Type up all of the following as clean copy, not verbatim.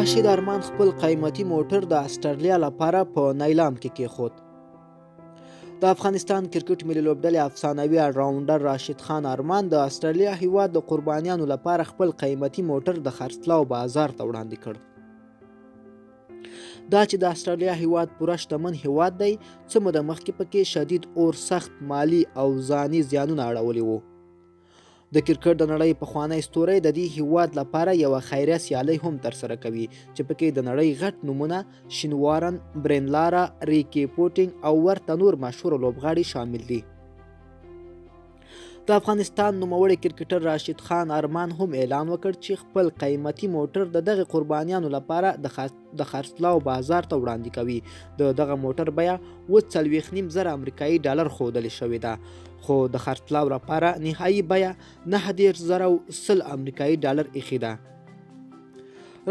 راشید ارمان خپل قیمتي موټر د اسټرلیا لپاره په نیلام کې کېښود. د افغانستان کرکټ ملي لوبډلې افسانوي الراونډر راشید خان ارمان د اسټرلیا هیواد د قربانیانو لپاره خپل قیمتي موټر د خرڅلاو بازار ته وړاندې کړ. دا چې د اسټرلیا هیواد پوره شتمن هیواد دی، څه موده مخکې پکې شدید اور سخت مالی او ځاني زیانونه اړولي وو. د کرکټ د نړۍ پخوانی ستوری د دې هیواد لپاره یوه خیریه سیالۍ هم ترسره کوي چې پکې د نړۍ غټ نومونه شین وارن، برین لارا، ریکی پوټینګ او ورته نور مشهور لوبغاړي شامل دي. د افغانستان نوموړی کرکټر راشید خان ارمان هم اعلان وکړ چې خپل قیمتي موټر د دغه قربانیانو لپاره د خرڅلاو بازار ته وړاندې کوي. د دغه موټر بیه 4.5 امریکایي ډالر ښودل شوې ده، خو د خرڅلاو لپاره نهایي بیه 9,100 امریکایي ډالر ایښې ده.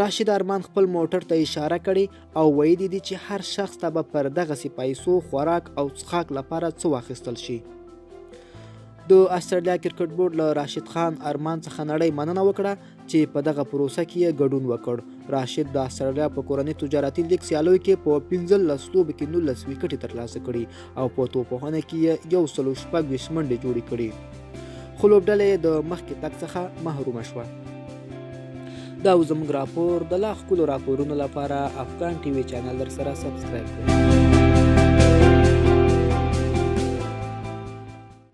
راشید ارمان خپل موټر ته اشاره کړې او ویلي دي چې هر شخص ته به پر دغسې پیسو خوراک او څښاک لپاره څه واخیستل شي. د اسټرلیا کرکټ بورډ له راشید خان ارمان څخه نړۍ مننه وکړه چې په دغه پروسه کې یې ګډون وکړ. راشید د اسټرلیا په کورنۍ تجارتي لیګ سیالیو کې په 15 لوبو کې 19 ویکټې ترلاسه کړي او په توپوهنه کې یې 126 منډې جوړې کړي، خو لوبډله د مخکې تګ څخه محرومه شوه. دا و زموږ راپور. د لا ښکلو راپورونو لپاره افغان ټي وي چینل در سره سبسکرایب کړئ.